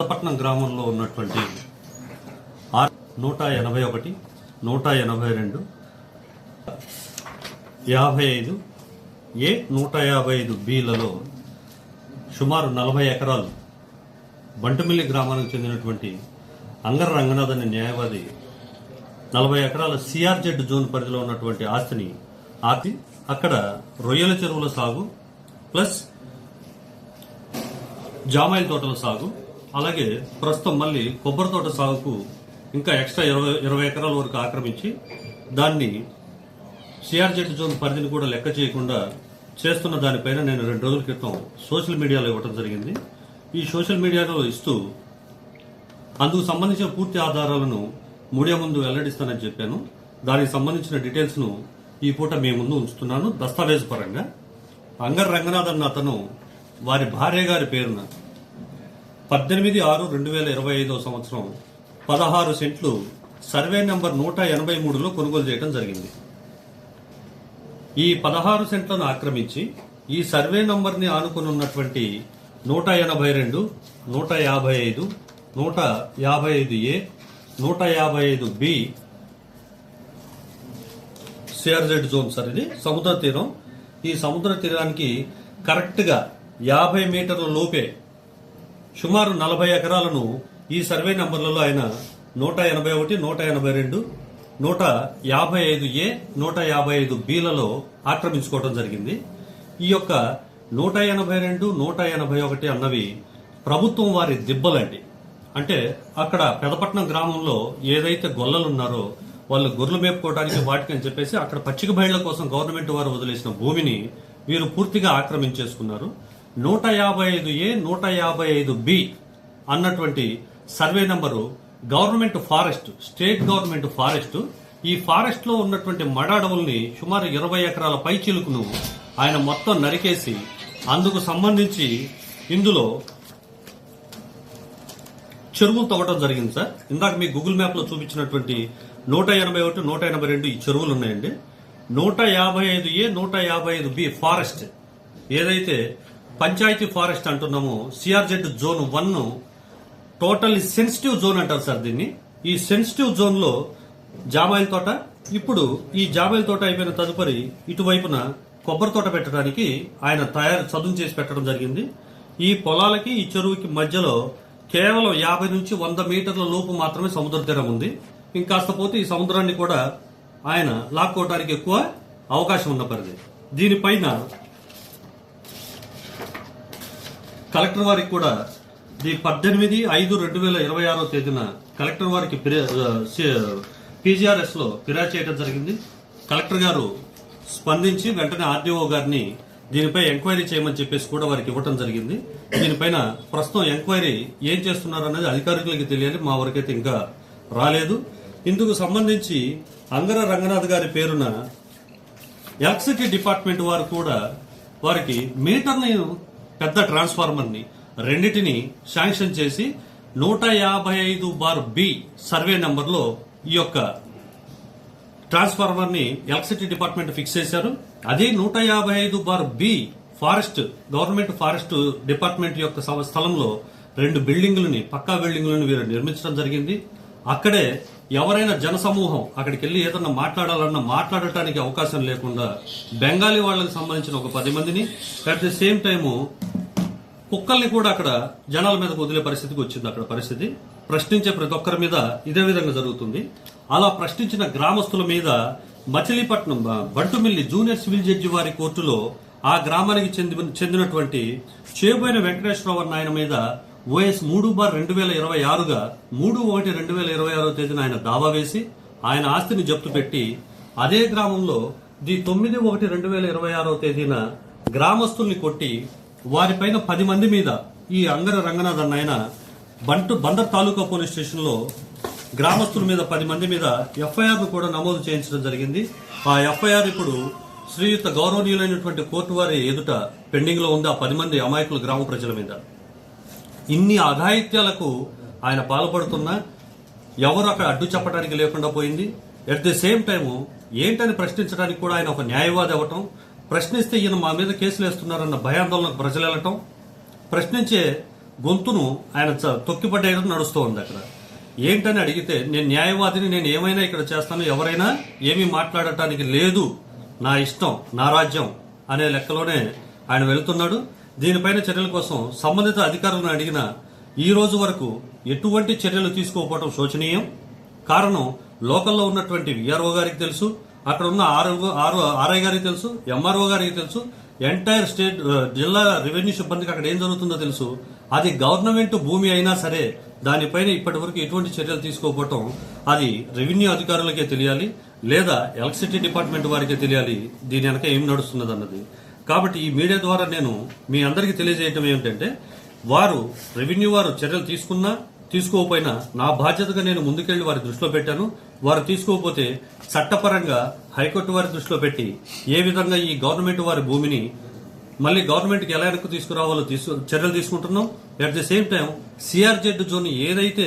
పట్నం గ్రామంలో ఉన్నటువంటి 181, 182, 55 ఏ 155 బిలలో సుమారు 40 ఎకరాలు బంటుమిల్లి గ్రామానికి చెందినటువంటి అంగర రంగనాథ్ అనే న్యాయవాది 40 ఎకరాల సిఆర్జెడ్ జోన్ పరిధిలో ఉన్నటువంటి ఆస్తిని అక్కడ రొయ్యల చెరువుల సాగు ప్లస్ జామాయిల తోటల సాగు, అలాగే ప్రస్తుతం మళ్ళీ కొబ్బరి తోట సాగుకు ఇంకా ఎక్స్ట్రా 20 ఎకరాల వరకు ఆక్రమించి దాన్ని సిఆర్జెడ్ జోన్ పరిధిని కూడా లెక్క చేయకుండా చేస్తున్న దానిపైన నేను 2 రోజుల క్రితం సోషల్ మీడియాలో ఇవ్వడం జరిగింది. ఈ సోషల్ మీడియాలో ఇస్తూ అందుకు సంబంధించిన పూర్తి ఆధారాలను మీడియా ముందు వెల్లడిస్తానని చెప్పాను. దానికి సంబంధించిన డీటెయిల్స్ ను ఈ పూట మీ ముందు ఉంచుతున్నాను. దస్తావేజ్ పరంగా అంగర్ రంగనాథ్ అన్న అతను వారి భార్య గారి పేరున 18/6/2025 సంవత్సరం 16 సెంట్లు సర్వే నంబర్ 183లో కొనుగోలు చేయడం జరిగింది. ఈ 16 సెంట్లను ఆక్రమించి ఈ సర్వే నంబర్ ని ఆనుకుని ఉన్నటువంటి 182, 155, 155A, 155B CRZ zone sir. ఇది సముద్ర తీరం. ఈ సముద్ర తీరానికి కరెక్ట్ గా 50 మీటర్ల లోపే సుమారు 40 ఎకరాలను ఈ సర్వే నంబర్లలో ఆయన 181, 182, 155A, 155Bలలో ఆక్రమించుకోవడం జరిగింది. ఈ యొక్క 182, 181 అన్నవి ప్రభుత్వం వారి దిబ్బలండి. అంటే అక్కడ పెదపట్నం గ్రామంలో ఏదైతే గొల్లలున్నారో వాళ్ళు గొర్రెలు మేపుకోవడానికి వాటికి అని చెప్పేసి అక్కడ పచ్చిక బయళ్ల కోసం గవర్నమెంట్ వారు వదిలేసిన భూమిని వీరు పూర్తిగా ఆక్రమించేసుకున్నారు. 155A, 155B అన్నటువంటి survey number government forest, state government forest. ఈ ఫారెస్ట్ లో ఉన్నటువంటి మడ అడవుల్ని సుమారు 20 ఎకరాల పై చిలుకును ఆయన మొత్తం నరికేసి అందుకు సంబంధించి ఇందులో చెరువులు తవ్వడం జరిగింది సార్. ఇందాక మీ గూగుల్ మ్యాప్ లో చూపించినటువంటి 181, 182 ఈ చెరువులు ఉన్నాయండి. 155A, 155B ఫారెస్ట్ ఏదైతే పంచాయతీ ఫారెస్ట్ అంటున్నామో CRZ zone 1 totally sensitive zone అంటారు సార్ దీన్ని. ఈ సెన్సిటివ్ జోన్ లో జామాయిల తోట, ఇప్పుడు ఈ జామాయిల తోట అయిపోయిన తదుపరి ఇటువైపున కొబ్బరి తోట పెట్టడానికి ఆయన చదును చేసి పెట్టడం జరిగింది. ఈ పొలాలకి ఈ చెరువుకి మధ్యలో కేవలం 50 నుంచి 100 మీటర్ల లోపు మాత్రమే సముద్ర తీరం ఉంది. ఇంకాస్త పోతే ఈ సముద్రాన్ని కూడా ఆయన లాక్కోవడానికి ఎక్కువ అవకాశం ఉన్న పరిధి. దీనిపైన కలెక్టర్ వారికి కూడా 18/5/2026 తేదీన కలెక్టర్ వారికి PGRS లో ఫిర్యాదు చేయడం జరిగింది. కలెక్టర్ గారు స్పందించి వెంటనే ఆర్డీఓ గారిని దీనిపై ఎంక్వైరీ చేయమని చెప్పేసి కూడా వారికి ఇవ్వడం జరిగింది. దీనిపైన ప్రస్తుతం ఎంక్వైరీ ఏం చేస్తున్నారు అనేది అధికారులకి తెలియాలి. మా వరకైతే ఇంకా రాలేదు. ఇందుకు సంబంధించి అంగర రంగనాథ్ గారి పేరున ఎలక్ట్రిసిటీ డిపార్ట్మెంట్ వారు కూడా వారికి మీటర్ని పెద్ద ట్రాన్స్ఫార్మర్ ని రెండింటిని శాంక్షన్ చేసి 155/B సర్వే నంబర్ లో ఈ యొక్క ట్రాన్స్ఫార్మర్ ని ఎలక్ట్రిసిటీ డిపార్ట్మెంట్ ఫిక్స్ చేశారు. అదే 155/B forest, government forest department యొక్క స్థలంలో 2 బిల్డింగులని, పక్కా బిల్డింగులను వీరు నిర్మించడం జరిగింది. అక్కడే ఎవరైనా జనసమూహం అక్కడికి వెళ్లి ఏదన్నా మాట్లాడాలన్నా మాట్లాడటానికి అవకాశం లేకుండా బెంగాలీ వాళ్లకు సంబంధించిన ఒక 10 మందిని, అట్ ది సేమ్ టైము కుక్కల్ని కూడా అక్కడ జనాల మీద వదిలే పరిస్థితికి వచ్చింది. అక్కడ పరిస్థితి ప్రశ్నించే ప్రతి ఒక్కరి మీద ఇదే విధంగా జరుగుతుంది. అలా ప్రశ్నించిన గ్రామస్తుల మీద Machilipatnam Bantumilli junior civil judge వారి కోర్టులో ఆ గ్రామానికి చెందినటువంటి చేబోయిన వెంకటేశ్వరరావు అన్న ఆయన మీద OS 3/2026గా 3/1/2026 తేదీన ఆయన దావా వేసి ఆయన ఆస్తిని జప్తు పెట్టి అదే గ్రామంలో 9/1/2026 తేదీన గ్రామస్తుల్ని కొట్టి వారిపైన 10 మంది మీద ఈ అంగర రంగనాథ్ అన్న ఆయన బందర్ తాలూకా పోలీస్ స్టేషన్ లో గ్రామస్తుల మీద 10 మంది మీద ఎఫ్ఐఆర్ ను కూడా నమోదు చేయించడం జరిగింది. ఆ ఎఫ్ఐఆర్ ఇప్పుడు శ్రీయుత గౌరవనీయులైనటువంటి కోర్టు వారి ఎదుట పెండింగ్ లో ఉంది. ఆ 10 మంది అమాయకులు గ్రామ ప్రజల మీద ఇన్ని అఘాయిత్యాలకు ఆయన పాల్పడుతున్నా ఎవరు అక్కడ అడ్డు చెప్పడానికి లేకుండా పోయింది. ఎట్ ది సేమ్ టైము ఏంటని ప్రశ్నించడానికి కూడా ఆయన ఒక న్యాయవాది అవ్వటం, ప్రశ్నిస్తే ఈయన మా మీద కేసులు వేస్తున్నారన్న భయాందోళనకు ప్రజలు వెళ్ళటం, ప్రశ్నించే గొంతును ఆయన తొక్కిపట్టేయడం నడుస్తూ ఉంది అక్కడ. ఏంటని అడిగితే, నేను న్యాయవాదిని, నేను ఏమైనా ఇక్కడ చేస్తాను, ఎవరైనా ఏమీ మాట్లాడటానికి లేదు, నా ఇష్టం, నా రాజ్యం అనే లెక్కలోనే ఆయన వెళుతున్నాడు. దీనిపైన చర్యల కోసం సంబంధిత అధికారులను అడిగిన ఈ రోజు వరకు ఎటువంటి చర్యలు తీసుకోకపోవడం శోచనీయం. కారణం, లోకల్లో ఉన్నటువంటి విఆర్ఓ గారికి తెలుసు, అక్కడ ఉన్న ఆర్ఐ గారికి తెలుసు, ఎంఆర్ఓ గారికి తెలుసు, ఎంటైర్ స్టేట్ జిల్లా రెవెన్యూ సిబ్బందికి అక్కడ ఏం జరుగుతుందో తెలుసు. అది గవర్నమెంట్ భూమి అయినా సరే దానిపైన ఇప్పటి వరకు ఎటువంటి చర్యలు తీసుకోకపోవటం అది రెవెన్యూ అధికారులకే తెలియాలి, లేదా ఎలక్ట్రిసిటీ డిపార్ట్మెంట్ వారికే తెలియాలి దీని వెనక ఏం నడుస్తున్నది అన్నది. కాబట్టి ఈ మీడియా ద్వారా నేను మీ అందరికీ తెలియజేయటం ఏమిటంటే, వారు రెవెన్యూ వారు చర్యలు తీసుకున్నా తీసుకోకపోయినా నా బాధ్యతగా నేను ముందుకెళ్లి వారి దృష్టిలో పెట్టాను. వారు తీసుకోకపోతే చట్టపరంగా హైకోర్టు వారి దృష్టిలో పెట్టి ఏ విధంగా ఈ గవర్నమెంట్ వారి భూమిని మళ్ళీ గవర్నమెంట్కి ఎలా వెనక్కి తీసుకురావాలో చర్యలు తీసుకుంటున్నాం. At the same time CRZ zone ఏదైతే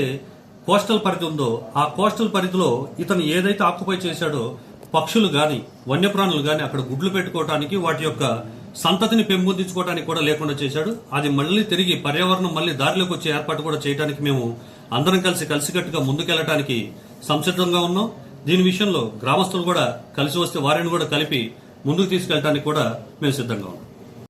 కోస్టల్ పరిధి ఉందో ఆ కోస్టల్ పరిధిలో ఇతను ఏదైతే ఆక్యుపై చేశాడో పక్షులు గాని వన్యప్రాణులు గాని అక్కడ గుడ్లు పెట్టుకోవడానికి, వాటి యొక్క సంతతిని పెంపొందించుకోవడానికి కూడా లేకుండా చేశాడు. అది మళ్ళీ తిరిగి పర్యావరణం మళ్ళీ దారిలోకి వచ్చే ఏర్పాటు కూడా చేయడానికి మేము అందరం కలిసికట్టుగా ముందుకెళ్లడానికి సంసిద్ధంగా ఉన్నాం. దీని విషయంలో గ్రామస్తులు కూడా కలిసి వస్తే వారిని కూడా కలిపి ముందుకు తీసుకెళ్లడానికి కూడా మేము సిద్ధంగా ఉన్నాం.